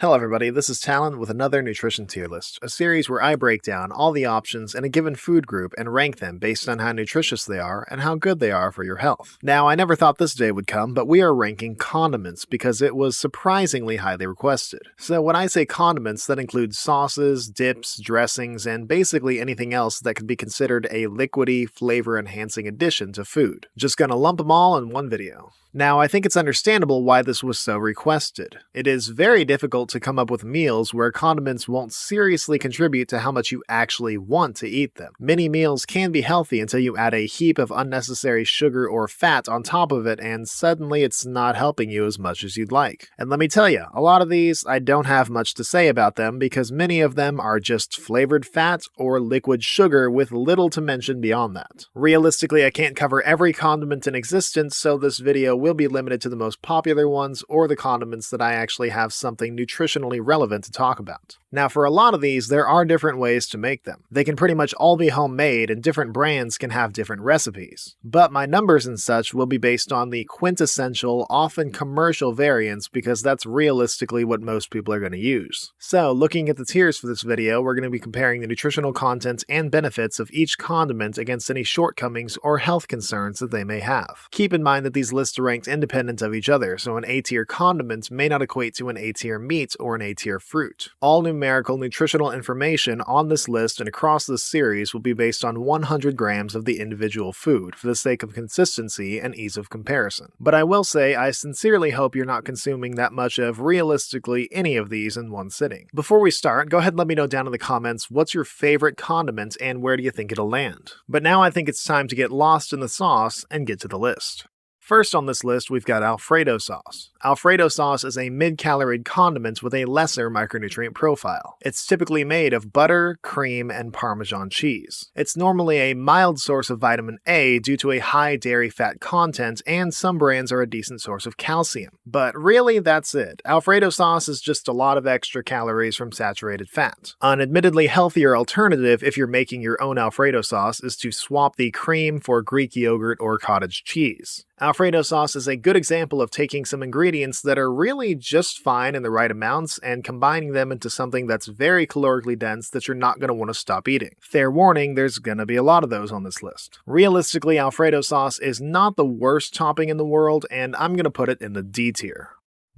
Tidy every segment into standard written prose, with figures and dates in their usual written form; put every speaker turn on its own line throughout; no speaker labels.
Hello everybody, this is Talon with another Nutrition Tier List, a series where I break down all the options in a given food group and rank them based on how nutritious they are and how good they are for your health. Now, I never thought this day would come, but we are ranking condiments because it was surprisingly highly requested. So when I say condiments, that includes sauces, dips, dressings, and basically anything else that could be considered a liquidy, flavor-enhancing addition to food. Just gonna lump them all in one video. Now, I think it's understandable why this was so requested. It is very difficult to come up with meals where condiments won't seriously contribute to how much you actually want to eat them. Many meals can be healthy until you add a heap of unnecessary sugar or fat on top of it, and suddenly it's not helping you as much as you'd like. And let me tell you, a lot of these, I don't have much to say about them because many of them are just flavored fat or liquid sugar with little to mention beyond that. Realistically, I can't cover every condiment in existence, so this video will be limited to the most popular ones or the condiments that I actually have something nutritionally relevant to talk about. Now, for a lot of these, there are different ways to make them. They can pretty much all be homemade and different brands can have different recipes. But my numbers and such will be based on the quintessential, often commercial variants because that's realistically what most people are going to use. So, looking at the tiers for this video, we're going to be comparing the nutritional content and benefits of each condiment against any shortcomings or health concerns that they may have. Keep in mind that these lists are ranked independent of each other, so an A-tier condiment may not equate to an A-tier meat or an A-tier fruit. All numerical nutritional information on this list and across this series will be based on 100 grams of the individual food for the sake of consistency and ease of comparison. But I will say I sincerely hope you're not consuming that much of realistically any of these in one sitting. Before we start, go ahead and let me know down in the comments what's your favorite condiment and where do you think it'll land. But now I think it's time to get lost in the sauce and get to the list. First on this list, we've got Alfredo Sauce. Alfredo sauce is a mid-caloried condiment with a lesser micronutrient profile. It's typically made of butter, cream, and Parmesan cheese. It's normally a mild source of vitamin A due to a high dairy fat content, and some brands are a decent source of calcium. But really, that's it. Alfredo sauce is just a lot of extra calories from saturated fat. An admittedly healthier alternative if you're making your own Alfredo sauce is to swap the cream for Greek yogurt or cottage cheese. Alfredo sauce is a good example of taking some ingredients that are really just fine in the right amounts and combining them into something that's very calorically dense that you're not going to want to stop eating. Fair warning, there's going to be a lot of those on this list. Realistically, Alfredo sauce is not the worst topping in the world, and I'm going to put it in the D tier.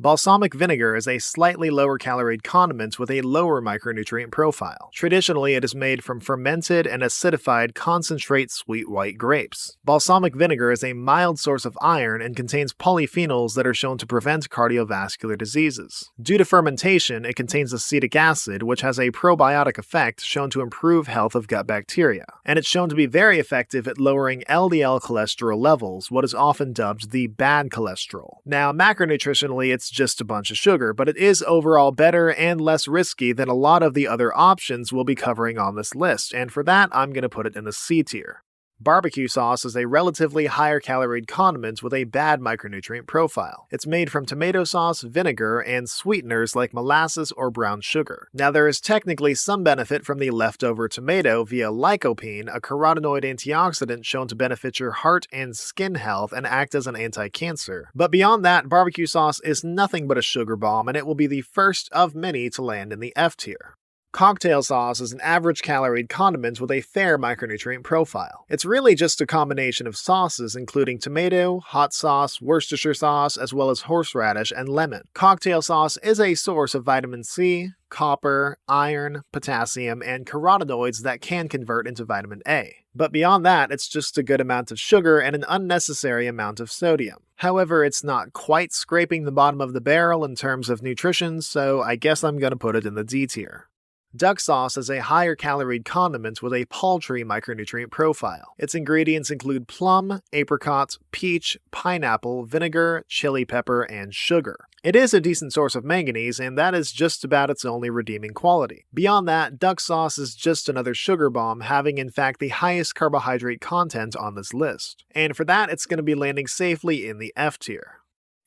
Balsamic vinegar is a slightly lower caloried condiment with a lower micronutrient profile. Traditionally, it is made from fermented and acidified concentrate sweet white grapes. Balsamic vinegar is a mild source of iron and contains polyphenols that are shown to prevent cardiovascular diseases. Due to fermentation, it contains acetic acid, which has a probiotic effect shown to improve health of gut bacteria. And it's shown to be very effective at lowering LDL cholesterol levels, what is often dubbed the bad cholesterol. Now, macronutritionally, it's just a bunch of sugar, but it is overall better and less risky than a lot of the other options we'll be covering on this list, and for that, I'm going to put it in the C tier. Barbecue sauce is a relatively higher caloried condiment with a bad micronutrient profile. It's made from tomato sauce, vinegar, and sweeteners like molasses or brown sugar. Now, there is technically some benefit from the leftover tomato via lycopene, a carotenoid antioxidant shown to benefit your heart and skin health and act as an anti-cancer. But beyond that, barbecue sauce is nothing but a sugar bomb, and it will be the first of many to land in the F tier. Cocktail sauce is an average caloried condiment with a fair micronutrient profile. It's really just a combination of sauces including tomato, hot sauce, Worcestershire sauce, as well as horseradish and lemon. Cocktail sauce is a source of vitamin C, copper, iron, potassium, and carotenoids that can convert into vitamin A. But beyond that, it's just a good amount of sugar and an unnecessary amount of sodium. However, it's not quite scraping the bottom of the barrel in terms of nutrition, so I guess I'm gonna put it in the D tier. Duck sauce is a higher caloried condiment with a paltry micronutrient profile. Its ingredients include plum, apricot, peach, pineapple, vinegar, chili pepper, and sugar. It is a decent source of manganese, and that is just about its only redeeming quality. Beyond that, duck sauce is just another sugar bomb, having in fact the highest carbohydrate content on this list. And for that, it's going to be landing safely in the F tier.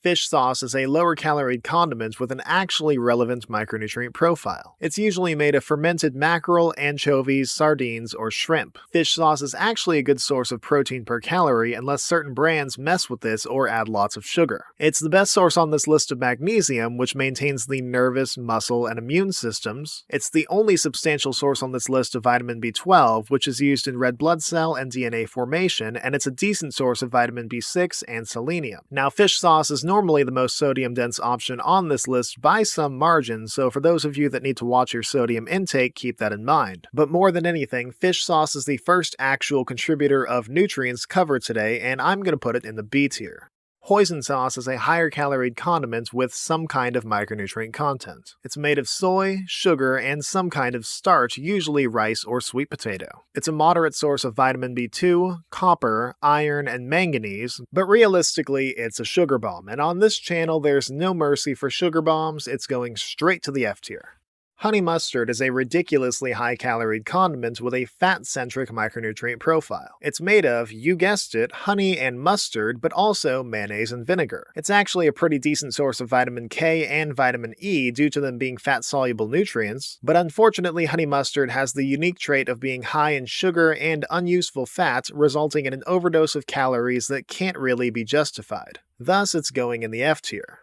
Fish sauce is a lower-calorie condiment with an actually relevant micronutrient profile. It's usually made of fermented mackerel, anchovies, sardines, or shrimp. Fish sauce is actually a good source of protein per calorie unless certain brands mess with this or add lots of sugar. It's the best source on this list of magnesium, which maintains the nervous, muscle, and immune systems. It's the only substantial source on this list of vitamin B12, which is used in red blood cell and DNA formation, and it's a decent source of vitamin B6 and selenium. Now, fish sauce is normally the most sodium-dense option on this list by some margin, so for those of you that need to watch your sodium intake, keep that in mind. But more than anything, fish sauce is the first actual contributor of nutrients covered today, and I'm going to put it in the B tier. Hoisin sauce is a higher-calorie condiment with some kind of micronutrient content. It's made of soy, sugar, and some kind of starch, usually rice or sweet potato. It's a moderate source of vitamin B2, copper, iron, and manganese, but realistically, it's a sugar bomb, and on this channel, there's no mercy for sugar bombs. It's going straight to the F tier. Honey mustard is a ridiculously high-calorie condiment with a fat-centric micronutrient profile. It's made of, you guessed it, honey and mustard, but also mayonnaise and vinegar. It's actually a pretty decent source of vitamin K and vitamin E due to them being fat-soluble nutrients, but unfortunately honey mustard has the unique trait of being high in sugar and unuseful fat, resulting in an overdose of calories that can't really be justified. Thus, it's going in the F tier.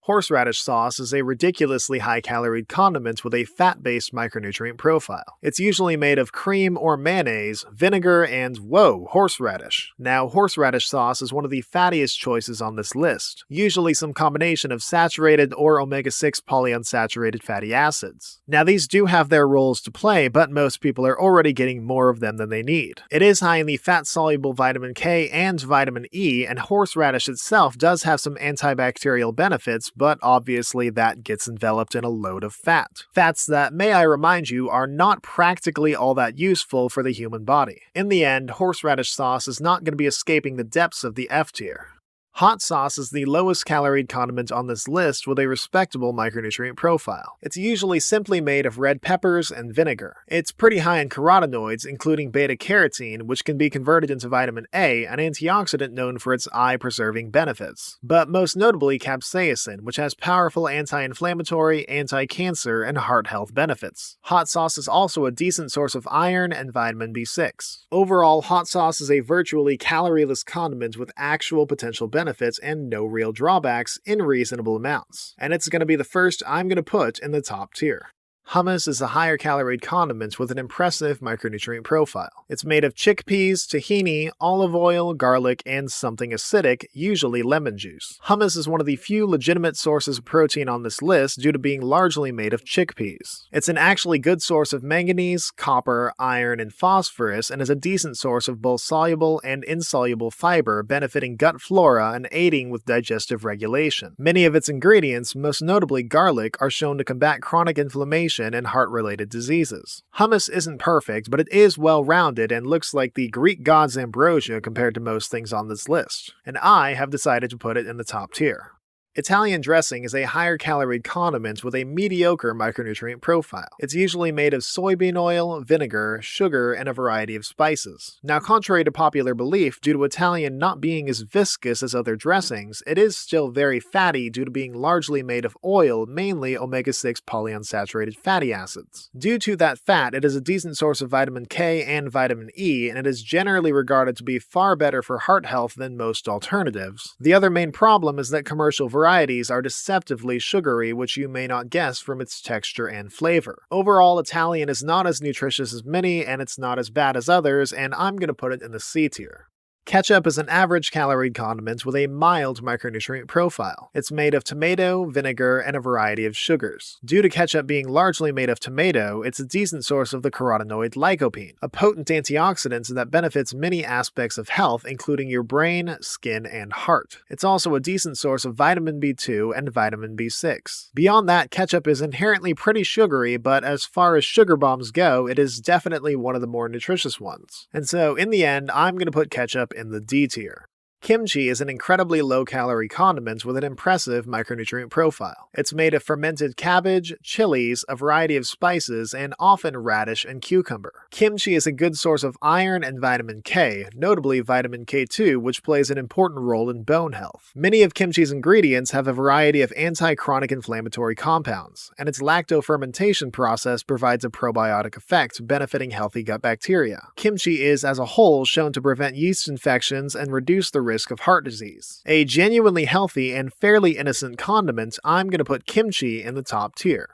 Horseradish sauce is a ridiculously high-calorie condiment with a fat-based micronutrient profile. It's usually made of cream or mayonnaise, vinegar, and, horseradish. Now, horseradish sauce is one of the fattiest choices on this list, usually some combination of saturated or omega-6 polyunsaturated fatty acids. Now, these do have their roles to play, but most people are already getting more of them than they need. It is high in the fat-soluble vitamin K and vitamin E, and horseradish itself does have some antibacterial benefits, but obviously that gets enveloped in a load of fat. Fats that, may I remind you, are not practically all that useful for the human body. In the end, horseradish sauce is not going to be escaping the depths of the F tier. Hot sauce is the lowest calorie condiment on this list with a respectable micronutrient profile. It's usually simply made of red peppers and vinegar. It's pretty high in carotenoids, including beta-carotene, which can be converted into vitamin A, an antioxidant known for its eye-preserving benefits. But most notably capsaicin, which has powerful anti-inflammatory, anti-cancer, and heart health benefits. Hot sauce is also a decent source of iron and vitamin B6. Overall, hot sauce is a virtually calorie-less condiment with actual potential benefits and no real drawbacks in reasonable amounts. And it's going to be the first I'm going to put in the top tier. Hummus is a higher calorie condiment with an impressive micronutrient profile. It's made of chickpeas, tahini, olive oil, garlic, and something acidic, usually lemon juice. Hummus is one of the few legitimate sources of protein on this list due to being largely made of chickpeas. It's an actually good source of manganese, copper, iron, and phosphorus, and is a decent source of both soluble and insoluble fiber, benefiting gut flora and aiding with digestive regulation. Many of its ingredients, most notably garlic, are shown to combat chronic inflammation and heart-related diseases. Hummus isn't perfect, but it is well-rounded and looks like the Greek god's ambrosia compared to most things on this list, and I have decided to put it in the top tier. Italian dressing is a higher calorie condiment with a mediocre micronutrient profile. It's usually made of soybean oil, vinegar, sugar, and a variety of spices. Now, contrary to popular belief, due to Italian not being as viscous as other dressings, it is still very fatty due to being largely made of oil, mainly omega-6 polyunsaturated fatty acids. Due to that fat, it is a decent source of vitamin K and vitamin E, and it is generally regarded to be far better for heart health than most alternatives. The other main problem is that commercial varieties are deceptively sugary, which you may not guess from its texture and flavor. Overall, Italian is not as nutritious as many, and it's not as bad as others, and I'm going to put it in the C tier. Ketchup is an average calorie condiment with a mild micronutrient profile. It's made of tomato, vinegar, and a variety of sugars. Due to ketchup being largely made of tomato, it's a decent source of the carotenoid lycopene, a potent antioxidant that benefits many aspects of health, including your brain, skin, and heart. It's also a decent source of vitamin B2 and vitamin B6. Beyond that, ketchup is inherently pretty sugary, but as far as sugar bombs go, it is definitely one of the more nutritious ones. And so, in the end, I'm going to put ketchup in the D tier. Kimchi is an incredibly low-calorie condiment with an impressive micronutrient profile. It's made of fermented cabbage, chilies, a variety of spices, and often radish and cucumber. Kimchi is a good source of iron and vitamin K, notably vitamin K2, which plays an important role in bone health. Many of kimchi's ingredients have a variety of anti-chronic inflammatory compounds, and its lacto-fermentation process provides a probiotic effect, benefiting healthy gut bacteria. Kimchi is, as a whole, shown to prevent yeast infections and reduce the risk of heart disease. A genuinely healthy and fairly innocent condiment, I'm going to put kimchi in the top tier.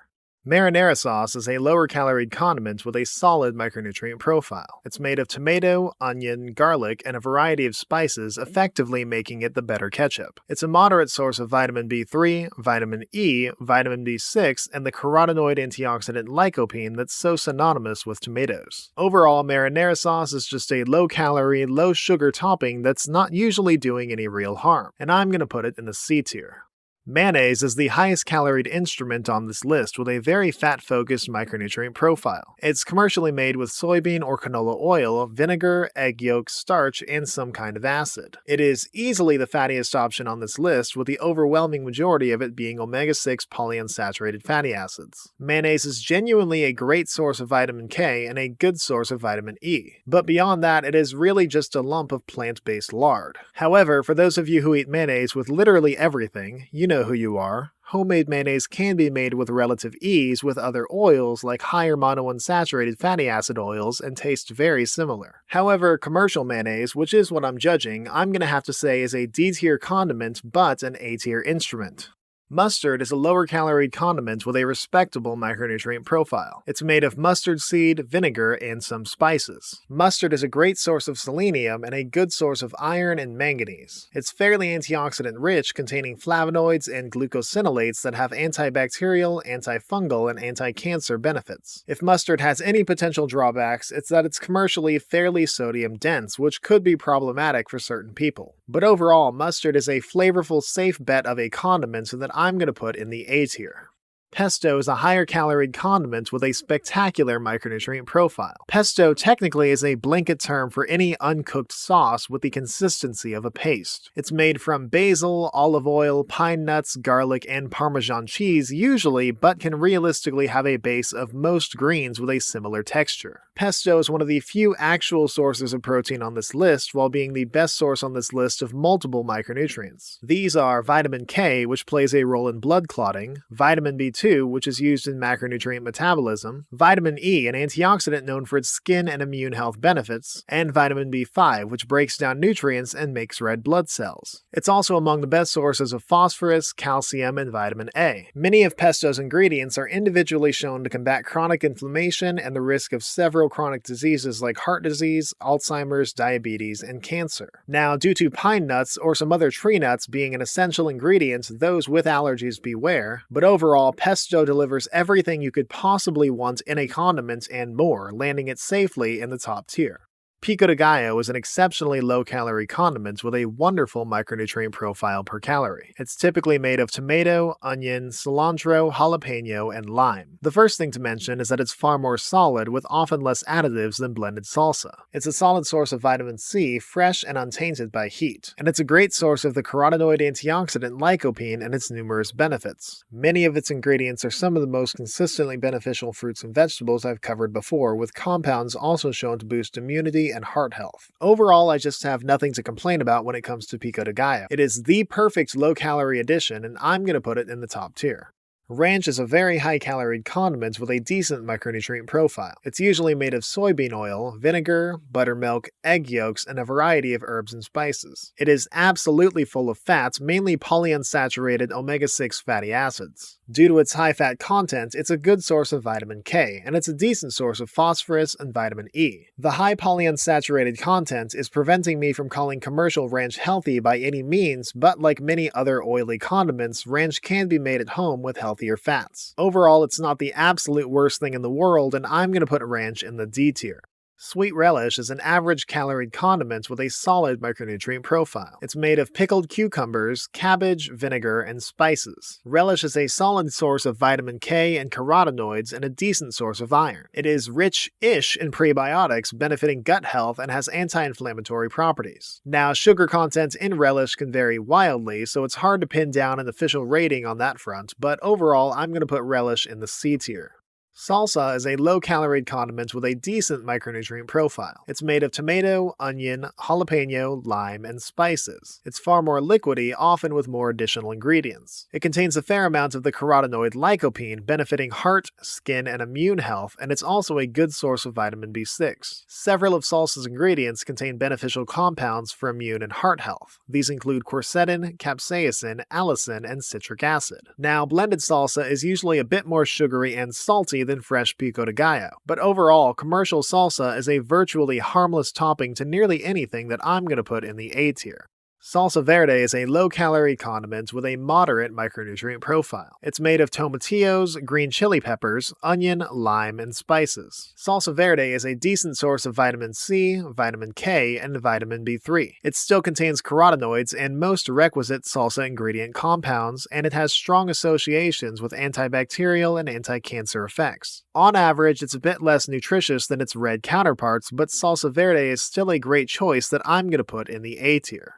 Marinara sauce is a lower-calorie condiment with a solid micronutrient profile. It's made of tomato, onion, garlic, and a variety of spices, effectively making it the better ketchup. It's a moderate source of vitamin B3, vitamin E, vitamin B6, and the carotenoid antioxidant lycopene that's so synonymous with tomatoes. Overall, marinara sauce is just a low-calorie, low-sugar topping that's not usually doing any real harm, and I'm going to put it in the C tier. Mayonnaise is the highest caloried instrument on this list with a very fat-focused micronutrient profile. It's commercially made with soybean or canola oil, vinegar, egg yolk, starch, and some kind of acid. It is easily the fattiest option on this list, with the overwhelming majority of it being omega-6 polyunsaturated fatty acids. Mayonnaise is genuinely a great source of vitamin K and a good source of vitamin E. But beyond that, it is really just a lump of plant-based lard. However, for those of you who eat mayonnaise with literally everything, you know who you are. Homemade mayonnaise can be made with relative ease with other oils like higher monounsaturated fatty acid oils and taste very similar. However, commercial mayonnaise, which is what I'm judging, I'm going to have to say is a D-tier condiment but an A-tier instrument. Mustard is a lower-calorie condiment with a respectable micronutrient profile. It's made of mustard seed, vinegar, and some spices. Mustard is a great source of selenium and a good source of iron and manganese. It's fairly antioxidant-rich, containing flavonoids and glucosinolates that have antibacterial, antifungal, and anti-cancer benefits. If mustard has any potential drawbacks, it's that it's commercially fairly sodium-dense, which could be problematic for certain people. But overall, mustard is a flavorful, safe bet of a condiment that I'm going to put in the A tier. Pesto is a higher calorie condiment with a spectacular micronutrient profile. Pesto technically is a blanket term for any uncooked sauce with the consistency of a paste. It's made from basil, olive oil, pine nuts, garlic, and Parmesan cheese usually, but can realistically have a base of most greens with a similar texture. Pesto is one of the few actual sources of protein on this list, while being the best source on this list of multiple micronutrients. These are vitamin K, which plays a role in blood clotting, vitamin B2, which is used in macronutrient metabolism, vitamin E, an antioxidant known for its skin and immune health benefits, and vitamin B5, which breaks down nutrients and makes red blood cells. It's also among the best sources of phosphorus, calcium, and vitamin A. Many of pesto's ingredients are individually shown to combat chronic inflammation and the risk of several chronic diseases like heart disease, Alzheimer's, diabetes, and cancer. Now, due to pine nuts or some other tree nuts being an essential ingredient, those with allergies beware, but overall, pesto delivers everything you could possibly want in a condiment and more, landing it safely in the top tier. Pico de Gallo is an exceptionally low-calorie condiment with a wonderful micronutrient profile per calorie. It's typically made of tomato, onion, cilantro, jalapeno, and lime. The first thing to mention is that it's far more solid, with often less additives than blended salsa. It's a solid source of vitamin C, fresh and untainted by heat. And it's a great source of the carotenoid antioxidant lycopene and its numerous benefits. Many of its ingredients are some of the most consistently beneficial fruits and vegetables I've covered before, with compounds also shown to boost immunity and heart health. Overall, I just have nothing to complain about when it comes to Pico de Gallo. It is the perfect low-calorie addition, and I'm going to put it in the top tier. Ranch is a very high-calorie condiment with a decent micronutrient profile. It's usually made of soybean oil, vinegar, buttermilk, egg yolks, and a variety of herbs and spices. It is absolutely full of fats, mainly polyunsaturated omega-6 fatty acids. Due to its high fat content, it's a good source of vitamin K, and it's a decent source of phosphorus and vitamin E. The high polyunsaturated content is preventing me from calling commercial ranch healthy by any means, but like many other oily condiments, ranch can be made at home with healthier fats. Overall, it's not the absolute worst thing in the world, and I'm going to put ranch in the D tier. Sweet relish is an average-calorie condiment with a solid micronutrient profile. It's made of pickled cucumbers, cabbage, vinegar, and spices. Relish is a solid source of vitamin K and carotenoids and a decent source of iron. It is rich-ish in prebiotics, benefiting gut health, and has anti-inflammatory properties. Now, sugar content in relish can vary wildly, so it's hard to pin down an official rating on that front, but overall, I'm going to put relish in the C tier. Salsa is a low-calorie condiment with a decent micronutrient profile. It's made of tomato, onion, jalapeno, lime, and spices. It's far more liquidy, often with more additional ingredients. It contains a fair amount of the carotenoid lycopene, benefiting heart, skin, and immune health, and it's also a good source of vitamin B6. Several of salsa's ingredients contain beneficial compounds for immune and heart health. These include quercetin, capsaicin, allicin, and citric acid. Now, blended salsa is usually a bit more sugary and salty than fresh Pico de Gallo, but overall, commercial salsa is a virtually harmless topping to nearly anything that I'm going to put in the A tier. Salsa Verde is a low-calorie condiment with a moderate micronutrient profile. It's made of tomatillos, green chili peppers, onion, lime, and spices. Salsa Verde is a decent source of vitamin C, vitamin K, and vitamin B3. It still contains carotenoids and most requisite salsa ingredient compounds, and it has strong associations with antibacterial and anti-cancer effects. On average, it's a bit less nutritious than its red counterparts, but Salsa Verde is still a great choice that I'm going to put in the A tier.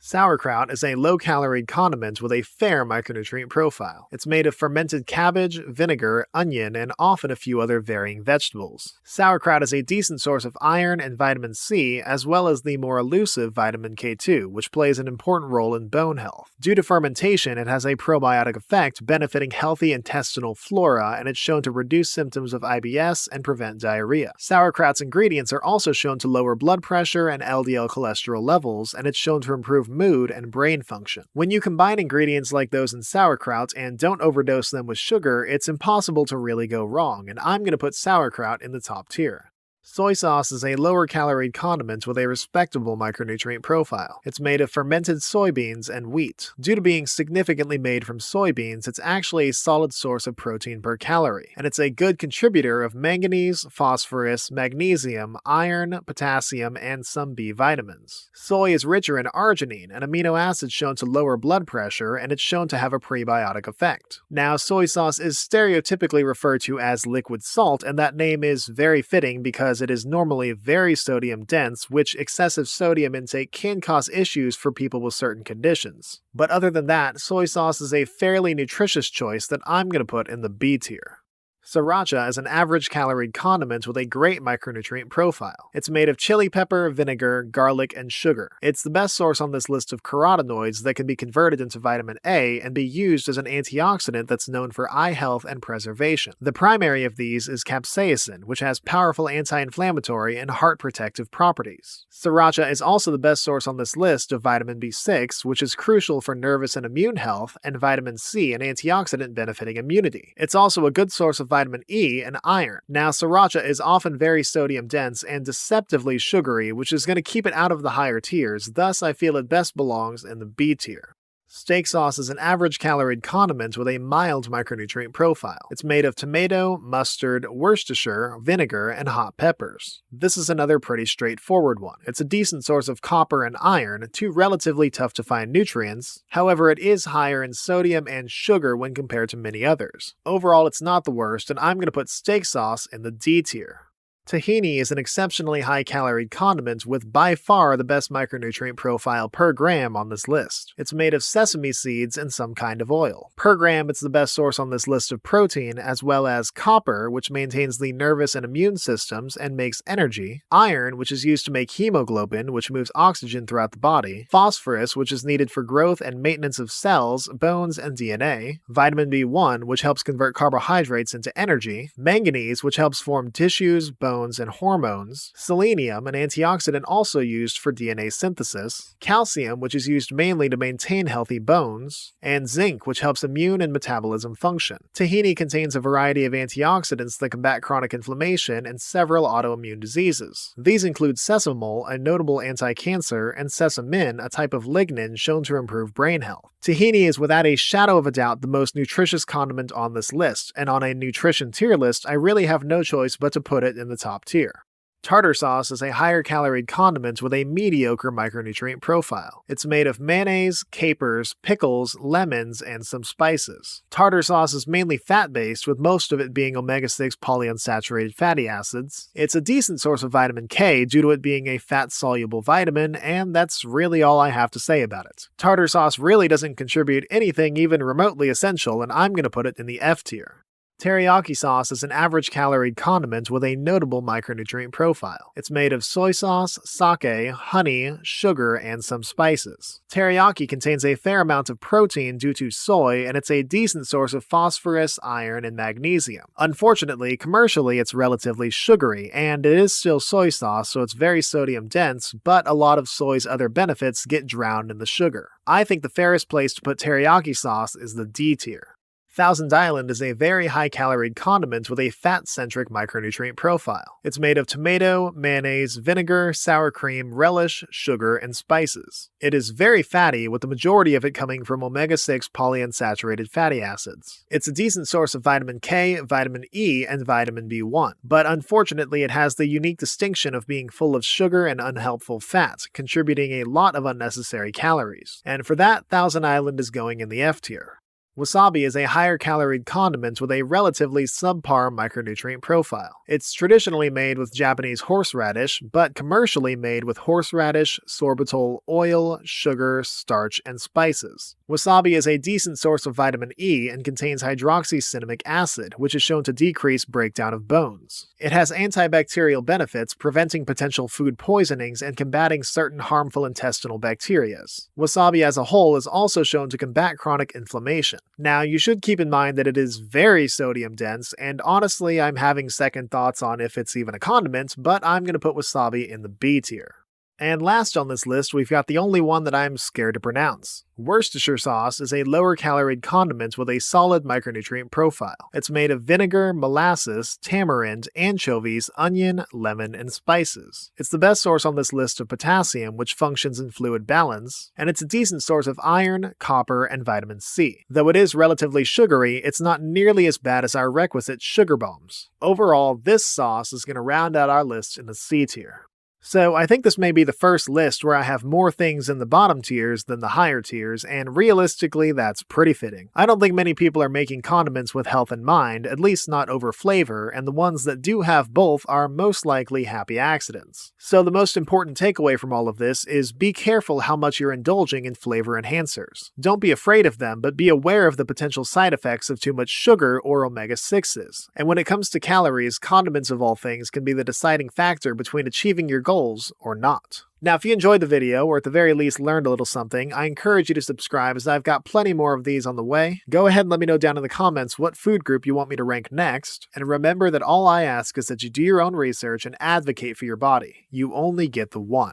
Sauerkraut is a low-calorie condiment with a fair micronutrient profile. It's made of fermented cabbage, vinegar, onion, and often a few other varying vegetables. Sauerkraut is a decent source of iron and vitamin C, as well as the more elusive vitamin K2, which plays an important role in bone health. Due to fermentation, it has a probiotic effect, benefiting healthy intestinal flora, and it's shown to reduce symptoms of IBS and prevent diarrhea. Sauerkraut's ingredients are also shown to lower blood pressure and LDL cholesterol levels, and it's shown to improve mood and brain function. When you combine ingredients like those in sauerkraut and don't overdose them with sugar, it's impossible to really go wrong, and I'm going to put sauerkraut in the top tier. Soy sauce is a lower-calorie condiment with a respectable micronutrient profile. It's made of fermented soybeans and wheat. Due to being significantly made from soybeans, it's actually a solid source of protein per calorie, and it's a good contributor of manganese, phosphorus, magnesium, iron, potassium, and some B vitamins. Soy is richer in arginine, an amino acid shown to lower blood pressure, and it's shown to have a prebiotic effect. Now, soy sauce is stereotypically referred to as liquid salt, and that name is very fitting because it is normally very sodium dense, which excessive sodium intake can cause issues for people with certain conditions. But other than that, soy sauce is a fairly nutritious choice that I'm going to put in the B tier. Sriracha is an average-calorie condiment with a great micronutrient profile. It's made of chili pepper, vinegar, garlic, and sugar. It's the best source on this list of carotenoids that can be converted into vitamin A and be used as an antioxidant that's known for eye health and preservation. The primary of these is capsaicin, which has powerful anti-inflammatory and heart-protective properties. Sriracha is also the best source on this list of vitamin B6, which is crucial for nervous and immune health, and vitamin C, an antioxidant benefiting immunity. It's also a good source of vitamin E and iron. Now, sriracha is often very sodium dense and deceptively sugary, which is going to keep it out of the higher tiers, thus I feel it best belongs in the B tier. Steak sauce is an average-calorie condiment with a mild micronutrient profile. It's made of tomato, mustard, Worcestershire, vinegar, and hot peppers. This is another pretty straightforward one. It's a decent source of copper and iron, two relatively tough-to-find nutrients. However, it is higher in sodium and sugar when compared to many others. Overall, it's not the worst, and I'm going to put steak sauce in the D tier. Tahini is an exceptionally high-calorie condiment with by far the best micronutrient profile per gram on this list. It's made of sesame seeds and some kind of oil. Per gram, it's the best source on this list of protein, as well as copper, which maintains the nervous and immune systems and makes energy, iron, which is used to make hemoglobin, which moves oxygen throughout the body, phosphorus, which is needed for growth and maintenance of cells, bones, and DNA, vitamin B1, which helps convert carbohydrates into energy, manganese, which helps form tissues, bones, and hormones, selenium, an antioxidant also used for DNA synthesis, calcium, which is used mainly to maintain healthy bones, and zinc, which helps immune and metabolism function. Tahini contains a variety of antioxidants that combat chronic inflammation and several autoimmune diseases. These include sesamol, a notable anti-cancer, and sesamin, a type of lignin shown to improve brain health. Tahini is without a shadow of a doubt the most nutritious condiment on this list, and on a nutrition tier list, I really have no choice but to put it in the top tier. Tartar sauce is a higher calorie condiment with a mediocre micronutrient profile. It's made of mayonnaise, capers, pickles, lemons, and some spices. Tartar sauce is mainly fat-based, with most of it being omega-6 polyunsaturated fatty acids. It's a decent source of vitamin K due to it being a fat-soluble vitamin, and that's really all I have to say about it. Tartar sauce really doesn't contribute anything even remotely essential, and I'm going to put it in the F tier. Teriyaki sauce is an average calorie condiment with a notable micronutrient profile. It's made of soy sauce, sake, honey, sugar, and some spices. Teriyaki contains a fair amount of protein due to soy, and it's a decent source of phosphorus, iron, and magnesium. Unfortunately, commercially it's relatively sugary, and it is still soy sauce, so it's very sodium dense, but a lot of soy's other benefits get drowned in the sugar. I think the fairest place to put teriyaki sauce is the D tier. Thousand Island is a very high-calorie condiment with a fat-centric micronutrient profile. It's made of tomato, mayonnaise, vinegar, sour cream, relish, sugar, and spices. It is very fatty, with the majority of it coming from omega-6 polyunsaturated fatty acids. It's a decent source of vitamin K, vitamin E, and vitamin B1, but unfortunately it has the unique distinction of being full of sugar and unhelpful fat, contributing a lot of unnecessary calories. And for that, Thousand Island is going in the F tier. Wasabi is a higher calorie condiment with a relatively subpar micronutrient profile. It's traditionally made with Japanese horseradish, but commercially made with horseradish, sorbitol, oil, sugar, starch, and spices. Wasabi is a decent source of vitamin E and contains hydroxycinnamic acid, which is shown to decrease breakdown of bones. It has antibacterial benefits, preventing potential food poisonings and combating certain harmful intestinal bacteria. Wasabi as a whole is also shown to combat chronic inflammation. Now, you should keep in mind that it is very sodium dense, and honestly, I'm having second thoughts on if it's even a condiment, but I'm going to put wasabi in the B tier. And last on this list, we've got the only one that I'm scared to pronounce. Worcestershire sauce is a lower calorie condiment with a solid micronutrient profile. It's made of vinegar, molasses, tamarind, anchovies, onion, lemon, and spices. It's the best source on this list of potassium, which functions in fluid balance, and it's a decent source of iron, copper, and vitamin C. Though it is relatively sugary, it's not nearly as bad as our requisite sugar bombs. Overall, this sauce is going to round out our list in the C tier. So I think this may be the first list where I have more things in the bottom tiers than the higher tiers, and realistically that's pretty fitting. I don't think many people are making condiments with health in mind, at least not over flavor, and the ones that do have both are most likely happy accidents. So the most important takeaway from all of this is be careful how much you're indulging in flavor enhancers. Don't be afraid of them, but be aware of the potential side effects of too much sugar or omega-6s. And when it comes to calories, condiments of all things can be the deciding factor between achieving your goals or not. Now, if you enjoyed the video, or at the very least learned a little something, I encourage you to subscribe as I've got plenty more of these on the way. Go ahead and let me know down in the comments what food group you want me to rank next, and remember that all I ask is that you do your own research and advocate for your body. You only get the one.